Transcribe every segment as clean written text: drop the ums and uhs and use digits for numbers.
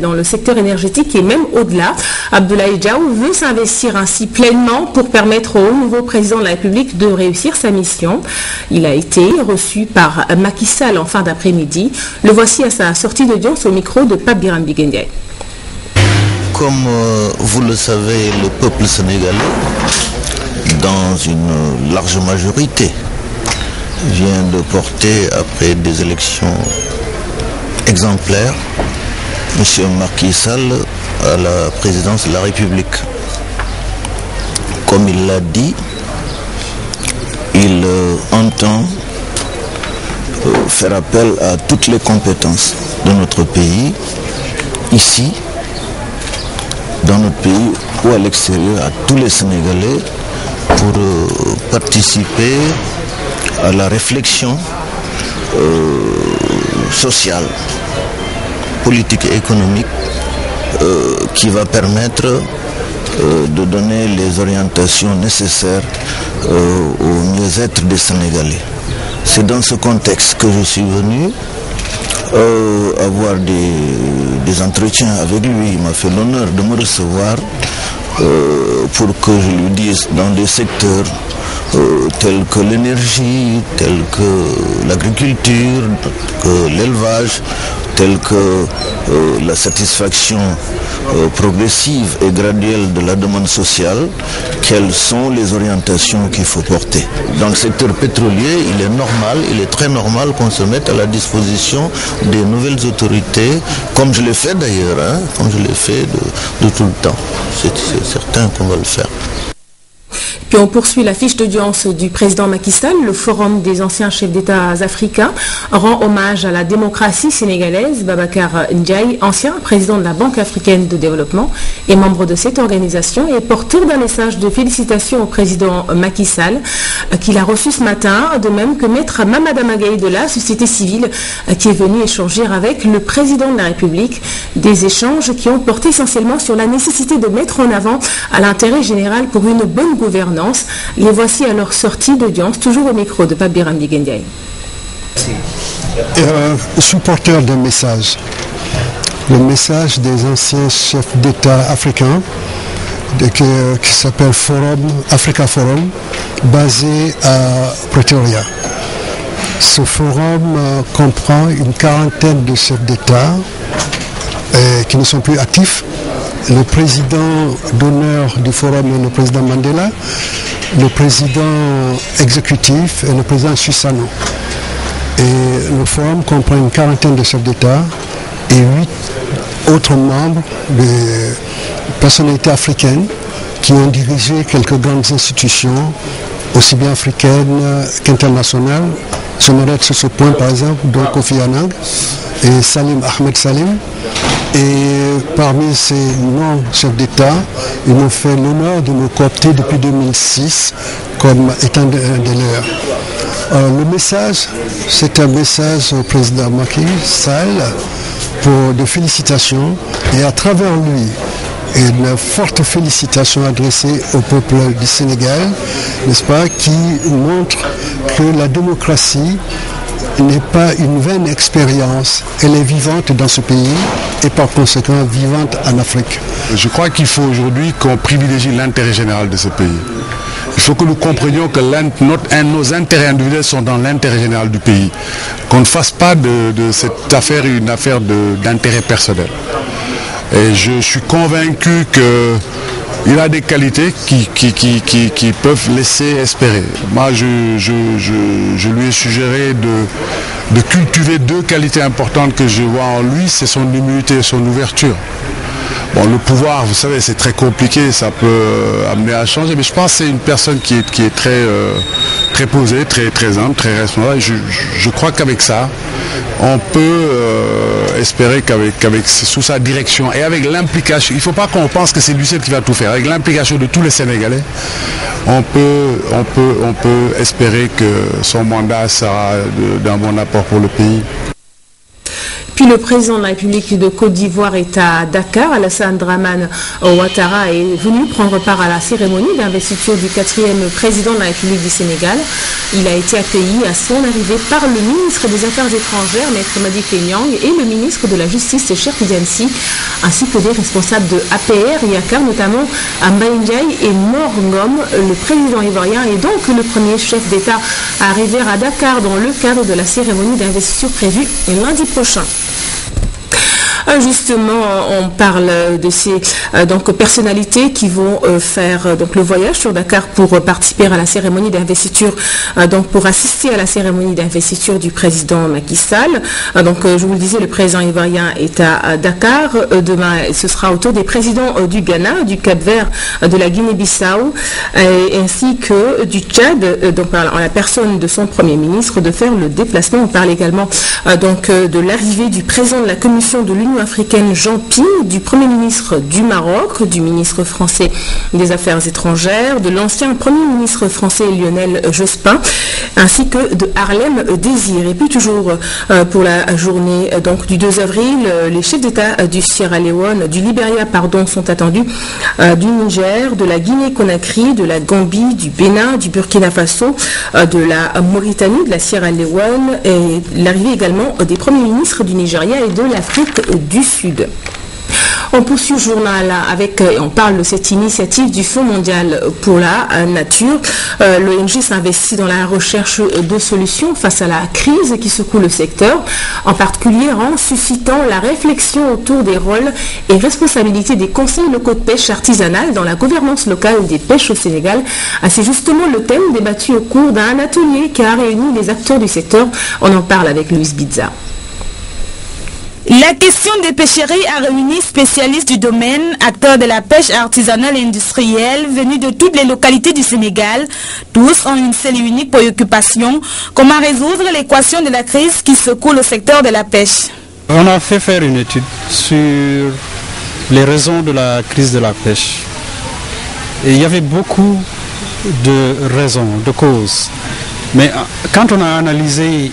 dans le secteur énergétique et même au-delà. Abdoulaye Diaw veut s'investir ainsi pleinement pour permettre au nouveau président de la République de réussir sa mission. Il a été reçu par Macky Sall en fin d'après-midi. Le voici à sa sortie d'audience au micro de Pape Birambi Gueye. Comme vous le savez, le peuple sénégalais, dans une large majorité, vient de porter, après des élections exemplaires, M. Macky Sall à la présidence de la République. Comme il l'a dit, il entend faire appel à toutes les compétences de notre pays, ici, dans notre pays ou à l'extérieur, à tous les Sénégalais, pour participer à la réflexion sociale, politique et économique qui va permettre de donner les orientations nécessaires au mieux-être des Sénégalais. C'est dans ce contexte que je suis venu avoir des entretiens avec lui. Il m'a fait l'honneur de me recevoir pour que je lui dise dans des secteurs tels que l'énergie, tels que l'agriculture, que l'élevage, tels que la satisfaction progressive et graduelle de la demande sociale, quelles sont les orientations qu'il faut porter. Dans le secteur pétrolier, il est normal, il est très normal qu'on se mette à la disposition des nouvelles autorités, comme je l'ai fait d'ailleurs, comme je l'ai fait de tout le temps. C'est certain qu'on va le faire. Puis on poursuit la fiche d'audience du président Macky Sall. Le Forum des anciens chefs d'État africains rend hommage à la démocratie sénégalaise. Babacar Ndiaye, ancien président de la Banque africaine de développement et membre de cette organisation, est porteur d'un message de félicitations au président Macky Sall qu'il a reçu ce matin, de même que maître Mamada Magaye de la société civile qui est venu échanger avec le président de la République. Des échanges qui ont porté essentiellement sur la nécessité de mettre en avant à l'intérêt général pour une bonne gouvernance. Les voici à leur sortie d'audience, toujours au micro de Pape Birambi Gueye. Je suis porteur d'un message. Le message des anciens chefs d'État africains qui s'appelle Africa Forum, basé à Pretoria. Ce forum comprend une quarantaine de chefs d'État qui ne sont plus actifs. Le président d'honneur du forum est le président Mandela, le président exécutif est le président Chissano. Et le forum comprend une quarantaine de chefs d'État et 8 autres membres de personnalités africaines qui ont dirigé quelques grandes institutions, aussi bien africaines qu'internationales. Je me sur ce point par exemple, donc Kofi Annan et Salim Ahmed Salim. Et parmi ces non-chefs d'État, ils m'ont fait l'honneur de me coopter depuis 2006 comme étant de leurs. Le message, c'est un message au président Macky Sall de félicitations et à travers lui, une forte félicitation adressée au peuple du Sénégal, n'est-ce pas, qui montre que la démocratie n'est pas une vaine expérience, elle est vivante dans ce pays et par conséquent vivante en Afrique. Je crois qu'il faut aujourd'hui qu'on privilégie l'intérêt général de ce pays. Il faut que nous comprenions que nos intérêts individuels sont dans l'intérêt général du pays. Qu'on ne fasse pas de cette affaire une affaire d'intérêt personnel. Et je suis convaincu qu'il a des qualités qui peuvent laisser espérer. Moi, je lui ai suggéré de cultiver 2 qualités importantes que je vois en lui, c'est son humilité et son ouverture. Bon, le pouvoir, vous savez, c'est très compliqué, ça peut amener à changer, mais je pense que c'est une personne qui est très posée, très humble, très responsable. Je crois qu'avec ça, on peut espérer sous sa direction et avec l'implication, il ne faut pas qu'on pense que c'est lui seul qui va tout faire, avec l'implication de tous les Sénégalais, on peut espérer que son mandat sera d'un bon apport pour le pays. Puis le président de la République de Côte d'Ivoire est à Dakar. Alassane Dramane Ouattara est venu prendre part à la cérémonie d'investiture du 4e président de la République du Sénégal. Il a été accueilli à son arrivée par le ministre des Affaires étrangères, Maître Madické Niang, et le ministre de la Justice, Cheikh Tidiane Sy, ainsi que des responsables de APR, Yakar, notamment Mbaye Ndiaye et Mor Ngom. Le président ivoirien est donc le premier chef d'État à arriver à Dakar dans le cadre de la cérémonie d'investiture prévue lundi prochain. Justement, on parle de ces personnalités qui vont faire le voyage sur Dakar pour participer à la cérémonie d'investiture, pour assister à la cérémonie d'investiture du président Macky Sall. Je vous le disais, le président ivoirien est à Dakar. Demain, ce sera au tour des présidents du Ghana, du Cap-Vert, de la Guinée-Bissau, ainsi que du Tchad, en la personne de son premier ministre, de faire le déplacement. On parle également de l'arrivée du président de la Commission de l'Union africaine Jean Ping, du Premier ministre du Maroc, du ministre français des Affaires étrangères, de l'ancien Premier ministre français Lionel Jospin, ainsi que de Harlem Désir. Et puis toujours pour la journée du 2 avril, les chefs d'État du Sierra Leone, du Libéria sont attendus, du Niger, de la Guinée-Conakry, de la Gambie, du Bénin, du Burkina Faso, de la Mauritanie, de la Sierra Leone, et l'arrivée également des premiers ministres du Nigeria et de l'Afrique du Sud. On poursuit le journal on parle de cette initiative du Fonds mondial pour la nature. L'ONG s'investit dans la recherche de solutions face à la crise qui secoue le secteur, en particulier en suscitant la réflexion autour des rôles et responsabilités des conseils locaux de pêche artisanale dans la gouvernance locale des pêches au Sénégal. C'est justement le thème débattu au cours d'un atelier qui a réuni les acteurs du secteur. On en parle avec Louise Bizza. La question des pêcheries a réuni spécialistes du domaine, acteurs de la pêche artisanale et industrielle, venus de toutes les localités du Sénégal. Tous ont une seule et unique préoccupation, comment résoudre l'équation de la crise qui secoue le secteur de la pêche. On a fait faire une étude sur les raisons de la crise de la pêche. Et il y avait beaucoup de raisons, de causes. Mais quand on a analysé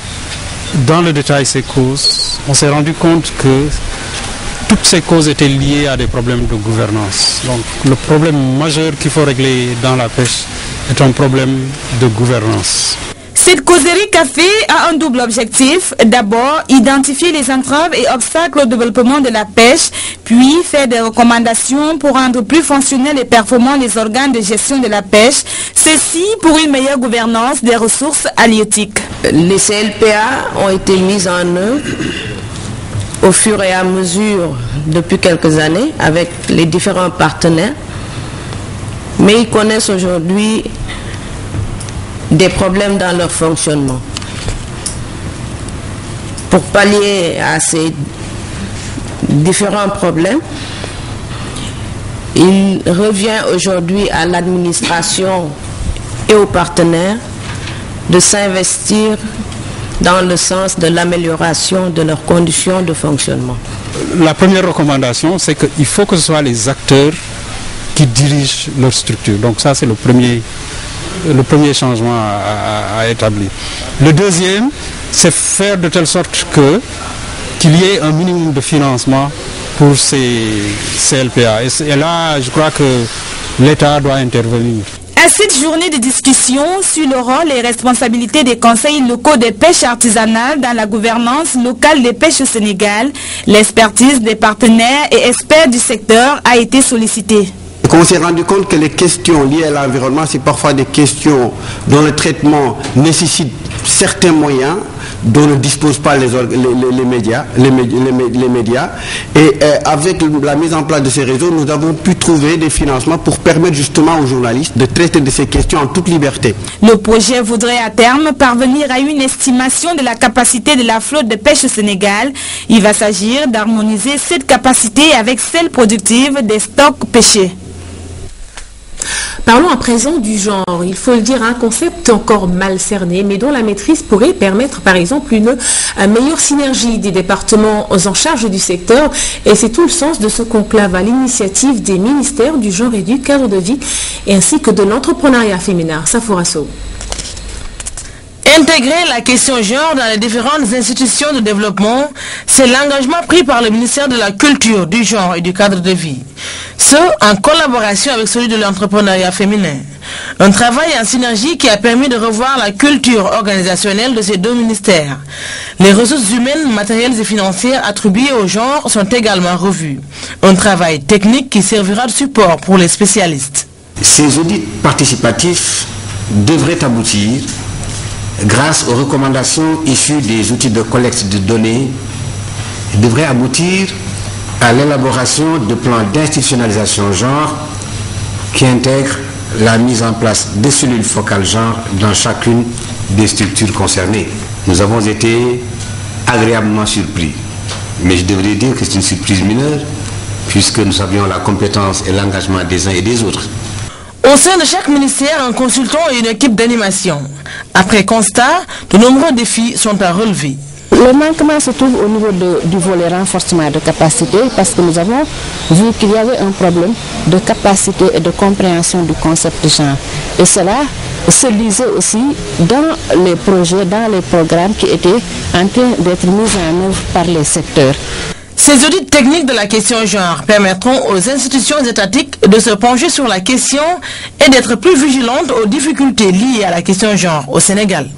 dans le détail ces causes, on s'est rendu compte que toutes ces causes étaient liées à des problèmes de gouvernance. Donc le problème majeur qu'il faut régler dans la pêche est un problème de gouvernance. Cette causerie café a un double objectif. D'abord, identifier les entraves et obstacles au développement de la pêche, puis faire des recommandations pour rendre plus fonctionnels et performants les organes de gestion de la pêche, ceci pour une meilleure gouvernance des ressources halieutiques. Les CLPA ont été mises en œuvre au fur et à mesure depuis quelques années avec les différents partenaires, mais ils connaissent aujourd'hui des problèmes dans leur fonctionnement. Pour pallier à ces différents problèmes, il revient aujourd'hui à l'administration et aux partenaires de s'investir dans le sens de l'amélioration de leurs conditions de fonctionnement. La première recommandation, c'est qu'il faut que ce soit les acteurs qui dirigent leur structure. Donc ça, c'est le premier changement à établir. Le deuxième, c'est faire de telle sorte qu'il y ait un minimum de financement pour ces CLPA. Et là, je crois que l'État doit intervenir. À cette journée de discussion sur le rôle et responsabilités des conseils locaux de pêche artisanale dans la gouvernance locale des pêches au Sénégal, l'expertise des partenaires et experts du secteur a été sollicitée. On s'est rendu compte que les questions liées à l'environnement, c'est parfois des questions dont le traitement nécessite certains moyens dont ne disposent pas les médias. Et avec la mise en place de ces réseaux, nous avons pu trouver des financements pour permettre justement aux journalistes de traiter de ces questions en toute liberté. Le projet voudrait à terme parvenir à une estimation de la capacité de la flotte de pêche au Sénégal. Il va s'agir d'harmoniser cette capacité avec celle productive des stocks pêchés. Parlons à présent du genre. Il faut le dire, un concept encore mal cerné, mais dont la maîtrise pourrait permettre, par exemple, une meilleure synergie des départements en charge du secteur. Et c'est tout le sens de ce conclave à l'initiative des ministères du genre et du cadre de vie, ainsi que de l'entrepreneuriat féminin. Saforasso. Intégrer la question genre dans les différentes institutions de développement, c'est l'engagement pris par le ministère de la Culture, du Genre et du Cadre de Vie. Ce, en collaboration avec celui de l'entrepreneuriat féminin. Un travail en synergie qui a permis de revoir la culture organisationnelle de ces deux ministères. Les ressources humaines, matérielles et financières attribuées au genre sont également revues. Un travail technique qui servira de support pour les spécialistes. Ces audits participatifs devraient aboutir grâce aux recommandations issues des outils de collecte de données, devraient aboutir à l'élaboration de plans d'institutionnalisation genre qui intègrent la mise en place des cellules focales genre dans chacune des structures concernées. Nous avons été agréablement surpris, mais je devrais dire que c'est une surprise mineure puisque nous avions la compétence et l'engagement des uns et des autres. Au sein de chaque ministère, un consultant et une équipe d'animation. Après constat, de nombreux défis sont à relever. Le manquement se trouve au niveau du volet renforcement de capacité parce que nous avons vu qu'il y avait un problème de capacité et de compréhension du concept de genre. Et cela se lisait aussi dans les projets, dans les programmes qui étaient en train d'être mis en œuvre par les secteurs. Ces audits techniques de la question genre permettront aux institutions étatiques de se pencher sur la question et d'être plus vigilantes aux difficultés liées à la question genre au Sénégal.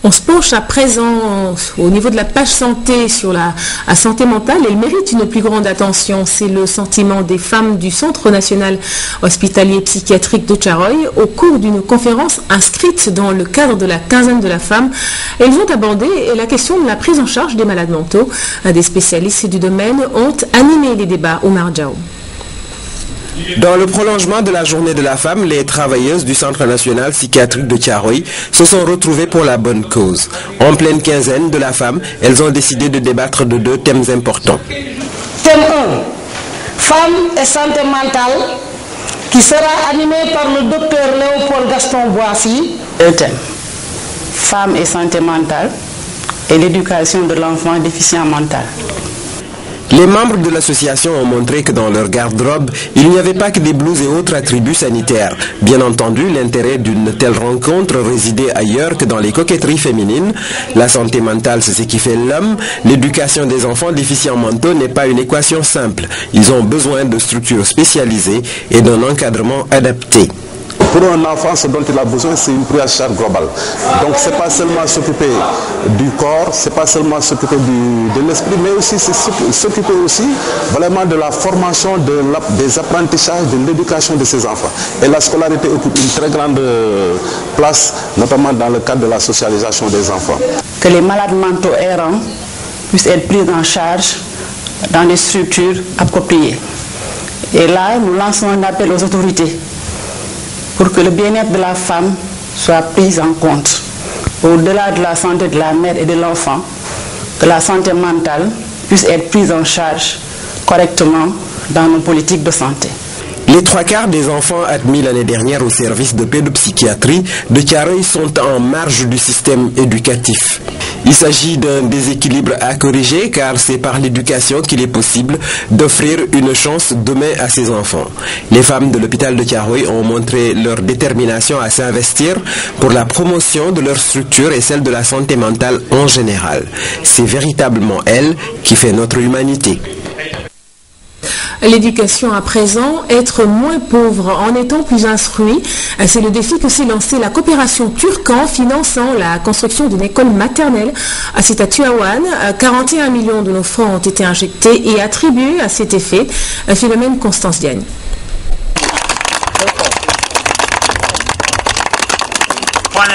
On se penche à présent au niveau de la page santé sur la santé mentale. Elle mérite une plus grande attention. C'est le sentiment des femmes du Centre national hospitalier psychiatrique de Thiaroye au cours d'une conférence inscrite dans le cadre de la quinzaine de la femme. Elles ont abordé la question de la prise en charge des malades mentaux. Des spécialistes du domaine ont animé les débats. Omar Diaw. Dans le prolongement de la journée de la femme, les travailleuses du Centre national psychiatrique de Thiaroye se sont retrouvées pour la bonne cause. En pleine quinzaine de la femme, elles ont décidé de débattre de deux thèmes importants. Thème 1, Femmes et santé mentale, qui sera animé par le docteur Léopold Gaston Boissy. Le thème, Femmes et santé mentale et l'éducation de l'enfant déficient mental. Les membres de l'association ont montré que dans leur garde-robe, il n'y avait pas que des blouses et autres attributs sanitaires. Bien entendu, l'intérêt d'une telle rencontre résidait ailleurs que dans les coquetteries féminines. La santé mentale, c'est ce qui fait l'homme. L'éducation des enfants déficients mentaux n'est pas une équation simple. Ils ont besoin de structures spécialisées et d'un encadrement adapté. Pour un enfant, ce dont il a besoin, c'est une prise en charge globale. Donc, ce n'est pas seulement s'occuper du corps, ce n'est pas seulement s'occuper de l'esprit, mais aussi s'occuper aussi vraiment de la formation, des apprentissages, de l'éducation de ces enfants. Et la scolarité occupe une très grande place, notamment dans le cadre de la socialisation des enfants. Que les malades mentaux errants puissent être pris en charge dans des structures appropriées. Et là, nous lançons un appel aux autorités pour que le bien-être de la femme soit pris en compte. Au-delà de la santé de la mère et de l'enfant, que la santé mentale puisse être prise en charge correctement dans nos politiques de santé. Les 3/4 des enfants admis l'année dernière au service de pédopsychiatrie de Thiaroye sont en marge du système éducatif. Il s'agit d'un déséquilibre à corriger car c'est par l'éducation qu'il est possible d'offrir une chance demain à ces enfants. Les femmes de l'hôpital de Thiaroye ont montré leur détermination à s'investir pour la promotion de leur structure et celle de la santé mentale en général. C'est véritablement elle qui fait notre humanité. L'éducation à présent, être moins pauvre en étant plus instruit, c'est le défi que s'est lancé la coopération turque en finançant la construction d'une école maternelle. C'est à Tuawan, 41 millions de nos francs ont été injectés et attribués à cet effet. Philomène Constance Diagne.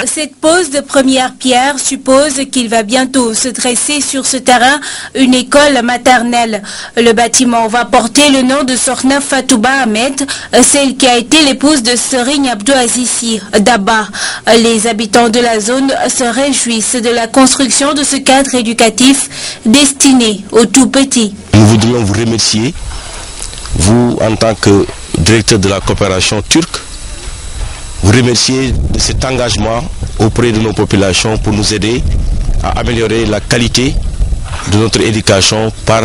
Cette pose de première pierre suppose qu'il va bientôt se dresser sur ce terrain une école maternelle. Le bâtiment va porter le nom de Sorna Fatouba Ahmed, celle qui a été l'épouse de Serigne Abdou Azizi Daba. Les habitants de la zone se réjouissent de la construction de ce cadre éducatif destiné aux tout petits. Nous voudrions vous remercier, vous en tant que directeur de la coopération turque, vous remercier de cet engagement auprès de nos populations pour nous aider à améliorer la qualité de notre éducation par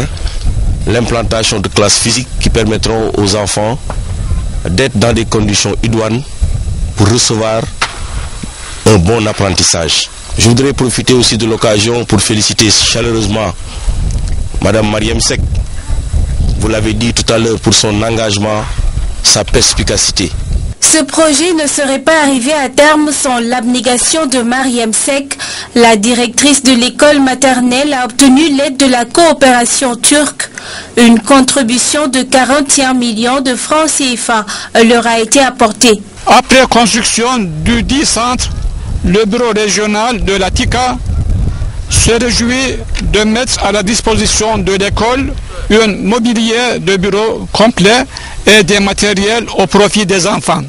l'implantation de classes physiques qui permettront aux enfants d'être dans des conditions idoines pour recevoir un bon apprentissage. Je voudrais profiter aussi de l'occasion pour féliciter chaleureusement Madame Mariam Seck. Vous l'avez dit tout à l'heure, pour son engagement, sa perspicacité. Ce projet ne serait pas arrivé à terme sans l'abnégation de Mariam Seck. La directrice de l'école maternelle a obtenu l'aide de la coopération turque. Une contribution de 41 millions de francs CFA leur a été apportée. Après construction du 10 centre, le bureau régional de la TICA se réjouit de mettre à la disposition de l'école un mobilier de bureau complet et des matériels au profit des enfants.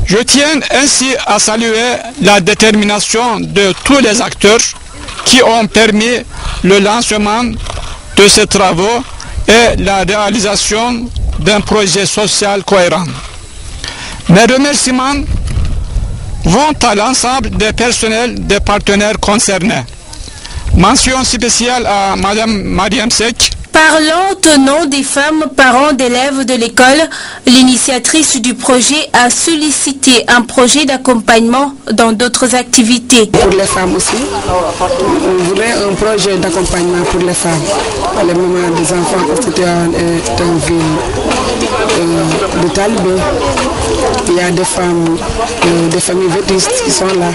Je tiens ainsi à saluer la détermination de tous les acteurs qui ont permis le lancement de ces travaux et la réalisation d'un projet social cohérent. Mes remerciements vont à l'ensemble des personnels des partenaires concernés. Mention spéciale à Madame Mariam Seck. Parlant au nom des femmes parents d'élèves de l'école, l'initiatrice du projet a sollicité un projet d'accompagnement dans d'autres activités. Pour les femmes aussi, on voulait un projet d'accompagnement pour les femmes, les mamans des enfants, parce que c'était une ville de talibé. Il y a des femmes, des familles vétustes qui sont là,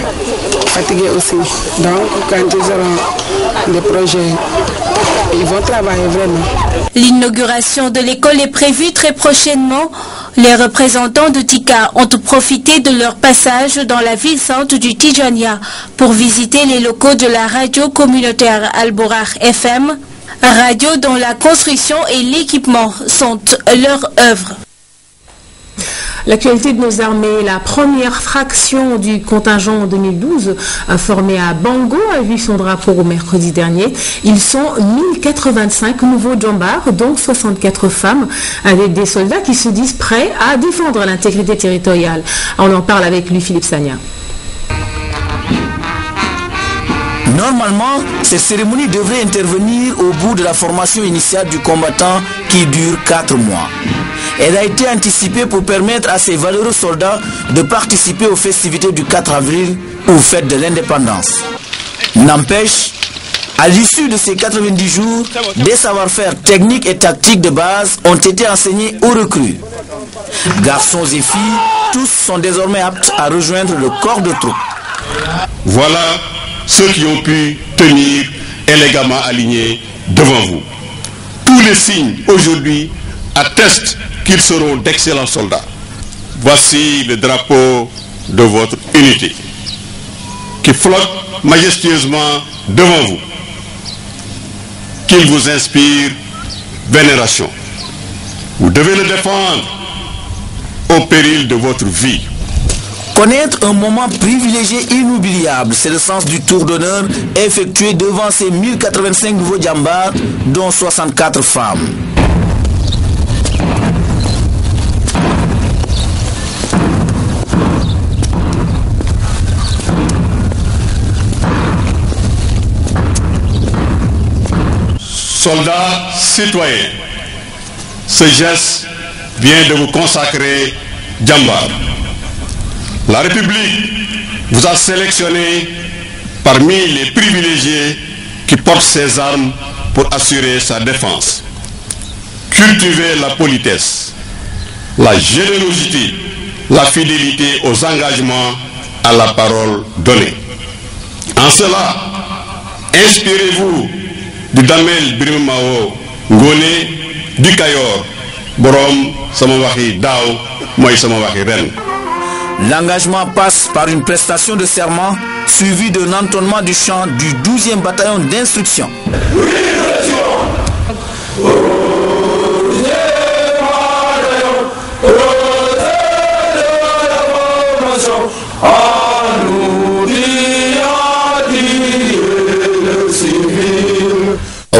fatiguées aussi. Donc, quand ils auront des projets, ils vont travailler vraiment. L'inauguration de l'école est prévue très prochainement. Les représentants de TICA ont profité de leur passage dans la ville sainte du Tijania pour visiter les locaux de la radio communautaire Al-Bourakh FM, radio dont la construction et l'équipement sont leur œuvre. L'actualité de nos armées, la première fraction du contingent en 2012 formé à Bango a vu son drapeau au mercredi dernier. Ils sont 1085 nouveaux djambars, dont 64 femmes, avec des soldats qui se disent prêts à défendre l'intégrité territoriale. On en parle avec lui, Philippe Sagna. Normalement, cette cérémonie devrait intervenir au bout de la formation initiale du combattant qui dure 4 mois. Elle a été anticipée pour permettre à ces valeureux soldats de participer aux festivités du 4 avril ou fête de l'indépendance. N'empêche, à l'issue de ces 90 jours, des savoir-faire techniques et tactiques de base ont été enseignés aux recrues. Garçons et filles, tous sont désormais aptes à rejoindre le corps de troupe. Voilà ceux qui ont pu tenir élégamment alignés devant vous. Tous les signes aujourd'hui attestent qu'ils seront d'excellents soldats. Voici le drapeau de votre unité qui flotte majestueusement devant vous, qu'il vous inspire vénération. Vous devez le défendre au péril de votre vie. Connaître un moment privilégié inoubliable, c'est le sens du tour d'honneur effectué devant ces 1085 nouveaux djambars, dont 64 femmes. Soldats citoyens, ce geste vient de vous consacrer djambar. La République vous a sélectionné parmi les privilégiés qui portent ses armes pour assurer sa défense. Cultivez la politesse, la générosité, la fidélité aux engagements, à la parole donnée. En cela, inspirez-vous du Damel Birmao Ngone du Kayor, Borom Samawaki Dao, Moï Samawaki Ren. L'engagement passe par une prestation de serment suivie d'un entonnement du chant du 12e bataillon d'instruction.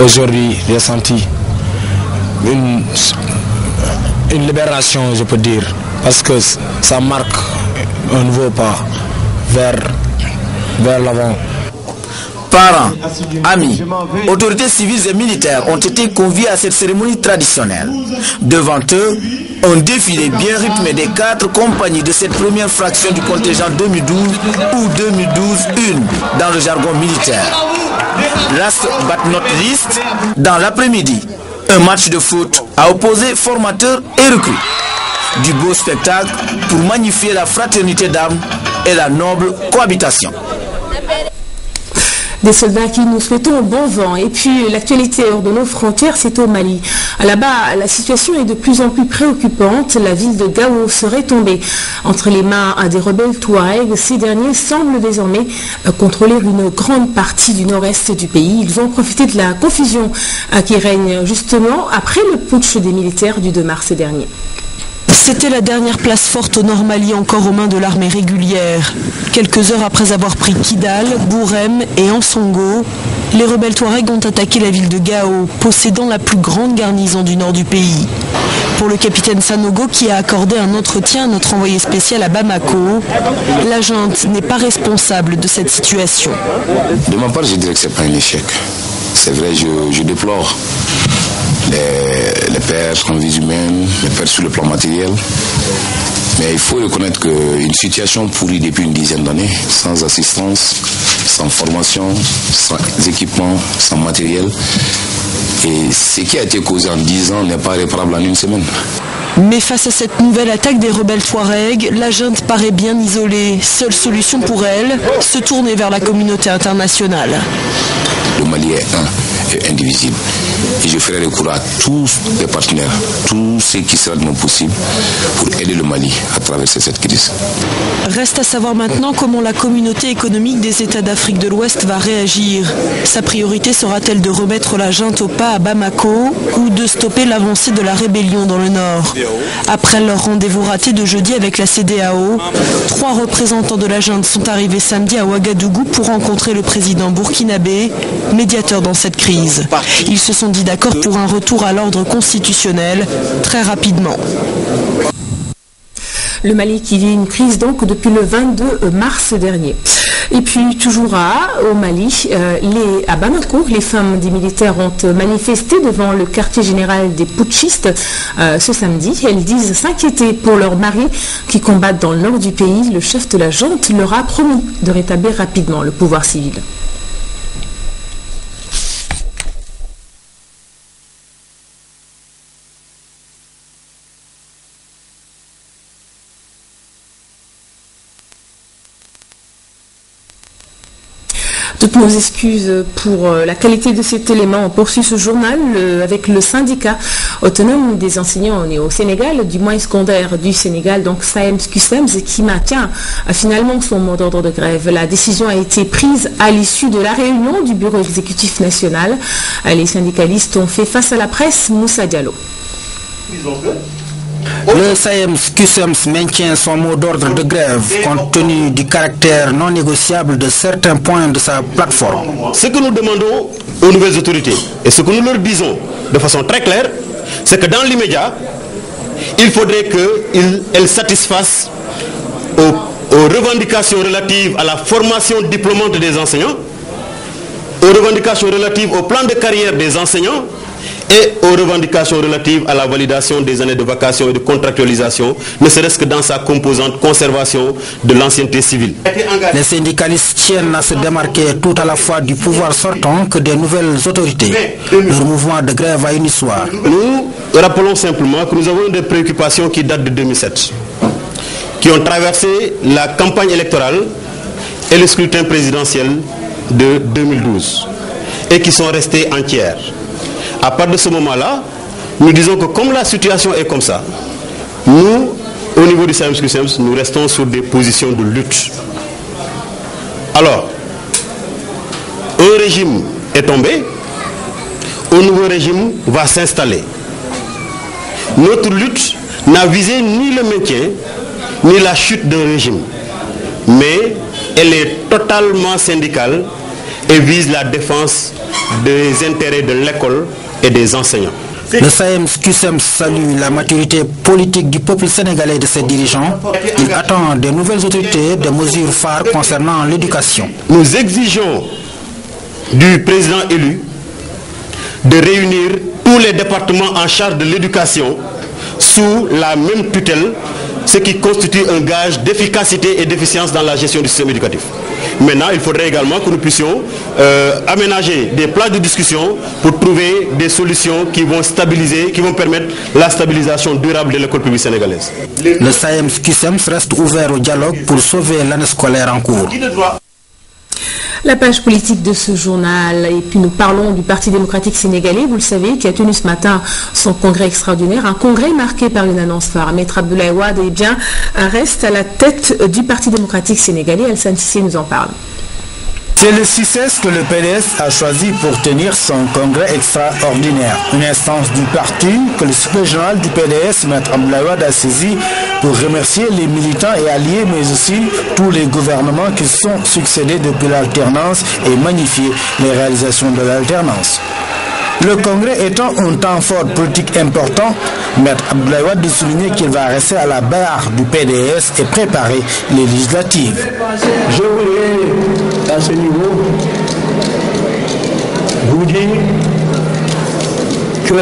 Aujourd'hui, j'ai senti une libération, je peux dire, parce que ça marque un nouveau pas vers l'avant. Parents, amis, autorités civiles et militaires ont été conviés à cette cérémonie traditionnelle. Devant eux, un défilé bien rythmé des 4 compagnies de cette première fraction du contingent 2012 ou 2012-1 dans le jargon militaire. Last but not least, dans l'après-midi, un match de foot à opposer formateurs et recrues. Du beau spectacle pour magnifier la fraternité d'âme et la noble cohabitation. Des soldats qui nous souhaitons bon vent. Et puis l'actualité hors de nos frontières, c'est au Mali. Là-bas, la situation est de plus en plus préoccupante. La ville de Gao serait tombée entre les mains des rebelles Touaregs. Ces derniers semblent désormais contrôler une grande partie du nord-est du pays. Ils ont profité de la confusion qui règne justement après le putsch des militaires du 2 mars dernier. C'était la dernière place forte au nord Mali encore aux mains de l'armée régulière. Quelques heures après avoir pris Kidal, Bourem et Ansongo, les rebelles Touaregs ont attaqué la ville de Gao, possédant la plus grande garnison du nord du pays. Pour le capitaine Sanogo, qui a accordé un entretien à notre envoyé spécial à Bamako, la junte n'est pas responsable de cette situation. De ma part, je dirais que ce n'est pas un échec. C'est vrai, je déplore les pertes en vie humaine, les pertes sur le plan matériel. Mais il faut reconnaître qu'une situation pourrie depuis une dizaine d'années, sans assistance, sans formation, sans équipement, sans matériel, et ce qui a été causé en 10 ans n'est pas réparable en une semaine. Mais face à cette nouvelle attaque des rebelles Touaregs, la junte paraît bien isolée. Seule solution pour elle, se tourner vers la communauté internationale. Le Mali est un et indivisible. Et je ferai recours à tous les partenaires, tous ceux qui sera de mon possible pour aider le Mali à traverser cette crise. Reste à savoir maintenant comment la communauté économique des États d'Afrique de l'Ouest va réagir. Sa priorité sera-t-elle de remettre la junte au pas à Bamako ou de stopper l'avancée de la rébellion dans le nord? Après leur rendez-vous raté de jeudi avec la CEDEAO, 3 représentants de la junte sont arrivés samedi à Ouagadougou pour rencontrer le président burkinabé, médiateur dans cette crise. Ils se sont dit d'accord pour un retour à l'ordre constitutionnel très rapidement. Le Mali qui vit une crise donc depuis le 22 mars dernier. Et puis toujours au Mali, à Bamako, les femmes des militaires ont manifesté devant le quartier général des putschistes ce samedi. Elles disent s'inquiéter pour leurs maris qui combattent dans le nord du pays. Le chef de la junte leur a promis de rétablir rapidement le pouvoir civil. Toutes nos excuses pour la qualité de cet élément. On poursuit ce journal avec le syndicat autonome des enseignants nés au Sénégal, du moyen secondaire du Sénégal, donc SAEMS-CUSEMS, qui maintient finalement son mot d'ordre de grève. La décision a été prise à l'issue de la réunion du bureau exécutif national. Les syndicalistes ont fait face à la presse. Moussa Diallo. Le SAEMS-CUSEMS maintient son mot d'ordre de grève compte tenu du caractère non négociable de certains points de sa plateforme. Ce que nous demandons aux nouvelles autorités et ce que nous leur disons de façon très claire, c'est que dans l'immédiat, il faudrait qu'elles satisfassent aux revendications relatives à la formation diplômante des enseignants, aux revendications relatives au plan de carrière des enseignants, et aux revendications relatives à la validation des années de vacation et de contractualisation, ne serait-ce que dans sa composante conservation de l'ancienneté civile. Les syndicalistes tiennent à se démarquer tout à la fois du pouvoir sortant que des nouvelles autorités. Leur mouvement de grève a une histoire. Nous rappelons simplement que nous avons des préoccupations qui datent de 2007, qui ont traversé la campagne électorale et le scrutin présidentiel de 2012 et qui sont restées entières. À partir de ce moment-là, nous disons que comme la situation est comme ça, nous, au niveau du SAEMS-CUSEMS, nous restons sur des positions de lutte. Alors, un régime est tombé, un nouveau régime va s'installer. Notre lutte n'a visé ni le maintien, ni la chute d'un régime, mais elle est totalement syndicale et vise la défense des intérêts de l'école et des enseignants. Le SAEMS-CUSEMS salue la maturité politique du peuple sénégalais et de ses dirigeants. Il attend des nouvelles autorités des mesures phares concernant l'éducation. Nous exigeons du président élu de réunir tous les départements en charge de l'éducation sous la même tutelle, ce qui constitue un gage d'efficacité et d'efficience dans la gestion du système éducatif. Maintenant, il faudrait également que nous puissions aménager des places de discussion pour trouver des solutions qui vont stabiliser, qui vont permettre la stabilisation durable de l'école publique sénégalaise. Le SAEMS-CUSEMS reste ouvert au dialogue pour sauver l'année scolaire en cours. La page politique de ce journal, et puis nous parlons du Parti démocratique sénégalais, vous le savez, qui a tenu ce matin son congrès extraordinaire, un congrès marqué par une annonce phare. Maître Abdoulaye Wade reste à la tête du Parti démocratique sénégalais. Alassane Cissé nous en parle. C'est le 6S que le PDS a choisi pour tenir son congrès extraordinaire. Une instance du parti que le secrétaire général du PDS, Maître Abdoulaye Wade, a saisi pour remercier les militants et alliés, mais aussi tous les gouvernements qui se sont succédés depuis l'alternance et magnifier les réalisations de l'alternance. Le congrès étant un temps fort politique important, Maître Abdoulaye Wade de souligner qu'il va rester à la barre du PDS et préparer les législatives. Je voulais, à ce niveau, vous dire que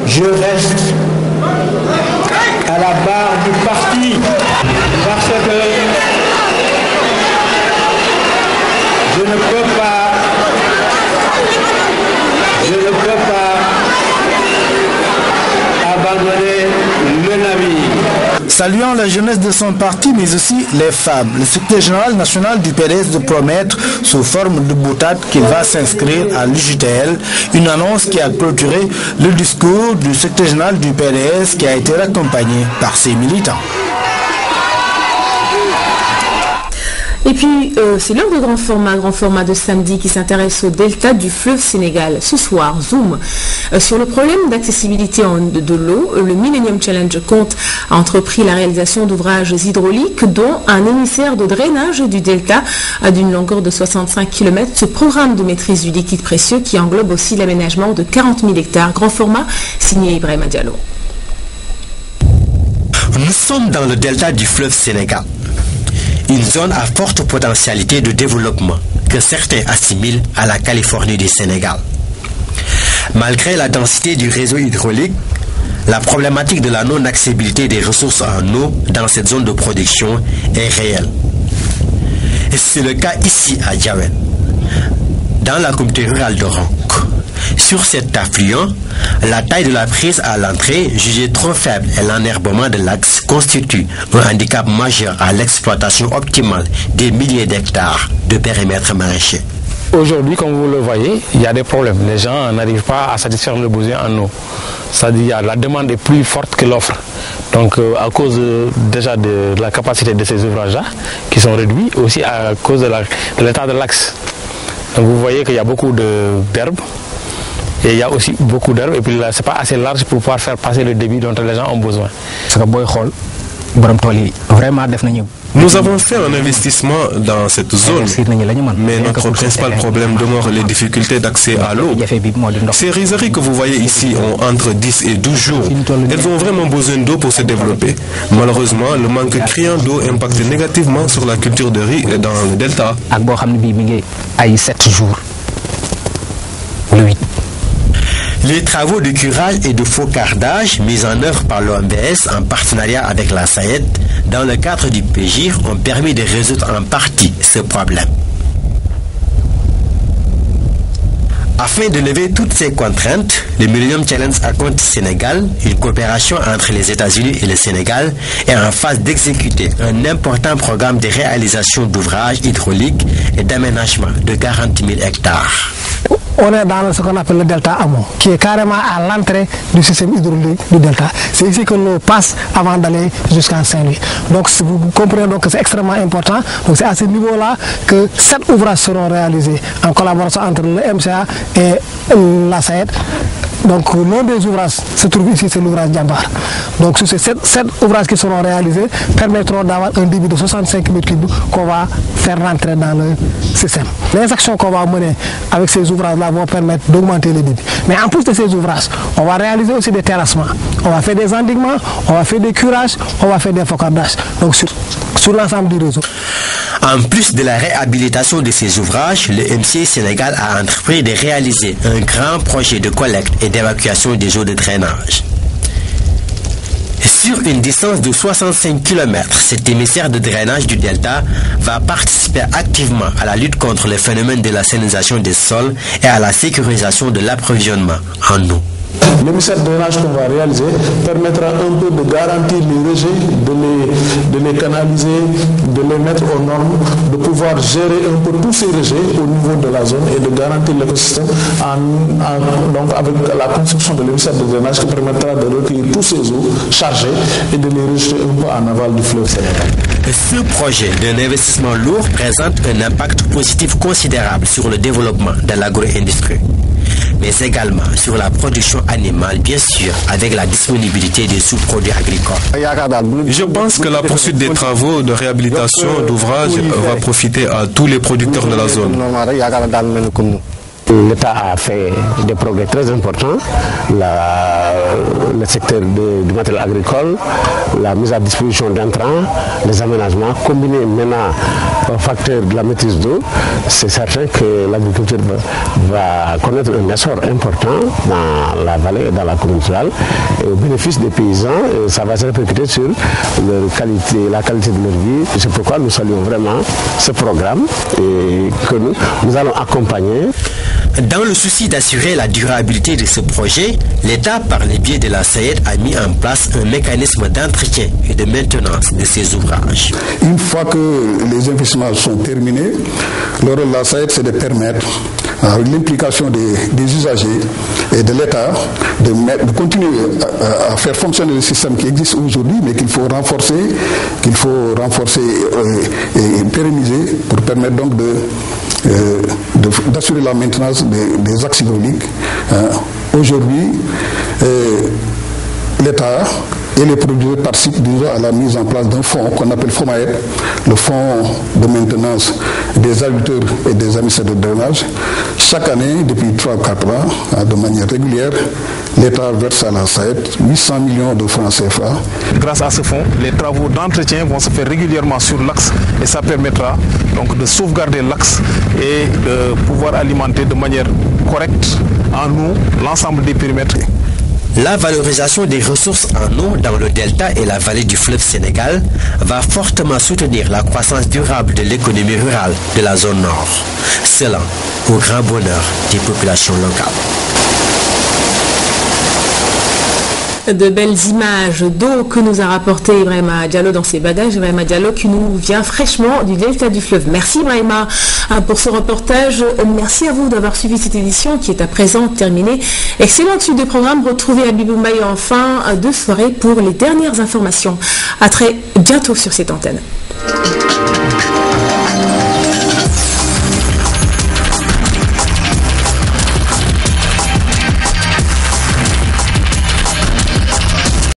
je reste à la barre du parti parce que je ne peux pas abandonner le navire. Saluant la jeunesse de son parti, mais aussi les femmes, le secrétaire général national du PDS de promettre, sous forme de boutade, qu'il va s'inscrire à l'UJTL, une annonce qui a clôturé le discours du secrétaire général du PDS qui a été accompagné par ses militants. Et puis, c'est l'heure de grand format de samedi qui s'intéresse au delta du fleuve Sénégal. Ce soir, zoom sur le problème d'accessibilité de l'eau. Le Millennium Challenge compte a entrepris la réalisation d'ouvrages hydrauliques, dont un émissaire de drainage du delta d'une longueur de 65 km. Ce programme de maîtrise du liquide précieux qui englobe aussi l'aménagement de 40 000 hectares. Grand format, signé Ibrahima Diallo. Nous sommes dans le delta du fleuve Sénégal. Une zone à forte potentialité de développement que certains assimilent à la Californie du Sénégal. Malgré la densité du réseau hydraulique, la problématique de la non-accessibilité des ressources en eau dans cette zone de production est réelle. Et c'est le cas ici à Diawen, dans la communauté rurale de Ronk. Sur cet affluent, la taille de la prise à l'entrée, jugée trop faible, et l'enherbement de l'axe constituent un handicap majeur à l'exploitation optimale des milliers d'hectares de périmètre maraîcher. Aujourd'hui, comme vous le voyez, il y a des problèmes. Les gens n'arrivent pas à satisfaire le besoin en eau. C'est-à-dire que la demande est plus forte que l'offre. Donc à cause déjà de la capacité de ces ouvrages-là, qui sont réduits, aussi à cause de l'état de l'axe. Donc vous voyez qu'il y a beaucoup d'herbes. Et il y a aussi beaucoup d'herbes, et puis là, ce n'est pas assez large pour pouvoir faire passer le débit dont les gens ont besoin. Nous avons fait un investissement dans cette zone, mais notre principal problème demeure les difficultés d'accès à l'eau. Ces rizeries que vous voyez ici ont entre 10 et 12 jours. Elles ont vraiment besoin d'eau pour se développer. Malheureusement, le manque criant d'eau impacte négativement sur la culture de riz dans le delta. Les travaux de curage et de faucardage mis en œuvre par l'OMVS en partenariat avec la SAED dans le cadre du PGIR ont permis de résoudre en partie ce problème. Afin de lever toutes ces contraintes, le Millennium Challenge à compte Sénégal, une coopération entre les États-Unis et le Sénégal, est en phase d'exécuter un important programme de réalisation d'ouvrages hydrauliques et d'aménagement de 40 000 hectares. On est dans ce qu'on appelle le delta Amont, qui est carrément à l'entrée du système hydraulique du delta. C'est ici que l'eau passe avant d'aller jusqu'en Saint-Louis. Donc vous comprenez donc que c'est extrêmement important. Donc c'est à ce niveau-là que 7 ouvrages seront réalisés en collaboration entre le MCA et la SAED. Donc l'un des ouvrages se trouve ici, c'est l'ouvrage Djambar. Donc sur ces 7 ouvrages qui seront réalisés permettront d'avoir un débit de 65 000 cubes qu'on va faire rentrer dans le système. Les actions qu'on va mener avec ces ouvrages-là vont permettre d'augmenter les débits. Mais en plus de ces ouvrages, on va réaliser aussi des terrassements. On va faire des endiguements, on va faire des curages, on va faire des focardages. Donc sur l'ensemble du réseau. En plus de la réhabilitation de ces ouvrages, le MCA Sénégal a entrepris de réaliser un grand projet de collecte et d'évacuation des eaux de drainage. Sur une distance de 65 km, cet émissaire de drainage du delta va participer activement à la lutte contre le phénomène de la salinisation des sols et à la sécurisation de l'approvisionnement en eau. L'émissaire de drainage qu'on va réaliser permettra un peu de garantir les rejets, de les canaliser, de les mettre aux normes, de pouvoir gérer un peu tous ces rejets au niveau de la zone et de garantir l'écosystème donc avec la construction de l'émissaire de drainage qui permettra de recueillir tous ces eaux chargées et de les rejeter un peu en aval du fleuve Sénégal. Ce projet d'un investissement lourd présente un impact positif considérable sur le développement de l'agro-industrie, mais également sur la production animale, bien sûr, avec la disponibilité des sous-produits agricoles. Je pense que la poursuite des travaux de réhabilitation d'ouvrages va profiter à tous les producteurs de la zone. L'État a fait des progrès très importants, le secteur du matériel agricole, la mise à disposition d'intrants, les aménagements, combinés maintenant au facteur de la maîtrise d'eau, c'est certain que l'agriculture va connaître un essor important dans la vallée et dans la commune rurale, et au bénéfice des paysans, et ça va se répercuter sur la qualité de leur vie. C'est pourquoi nous saluons vraiment ce programme et que nous allons accompagner. Dans le souci d'assurer la durabilité de ce projet, l'État, par le biais de la SAED, a mis en place un mécanisme d'entretien et de maintenance de ces ouvrages. Une fois que les investissements sont terminés, le rôle de la SAED, c'est de permettre, avec l'implication des usagers et de l'État, de continuer à faire fonctionner le système qui existe aujourd'hui, mais qu'il faut renforcer et pérenniser pour permettre donc d'assurer la maintenance des axes hydrauliques. Aujourd'hui, l'État et les producteurs participent déjà à la mise en place d'un fonds qu'on appelle FOMAED, le fonds de maintenance des agriculteurs et des émissaires de drainage. Chaque année, depuis 3 ou 4 ans, de manière régulière, l'État verse à la SAED 800 millions de francs CFA. Grâce à ce fonds, les travaux d'entretien vont se faire régulièrement sur l'axe et ça permettra donc de sauvegarder l'axe et de pouvoir alimenter de manière correcte en eau l'ensemble des périmètres. La valorisation des ressources en eau dans le delta et la vallée du fleuve Sénégal va fortement soutenir la croissance durable de l'économie rurale de la zone nord, cela au grand bonheur des populations locales. De belles images d'eau que nous a rapporté Ibrahima Diallo dans ses bagages. Ibrahima Diallo qui nous vient fraîchement du delta du fleuve. Merci Ibrahima pour ce reportage. Merci à vous d'avoir suivi cette édition qui est à présent terminée. Excellente suite de programme. Retrouvez Abibou Mbaye en fin de soirée pour les dernières informations. À très bientôt sur cette antenne.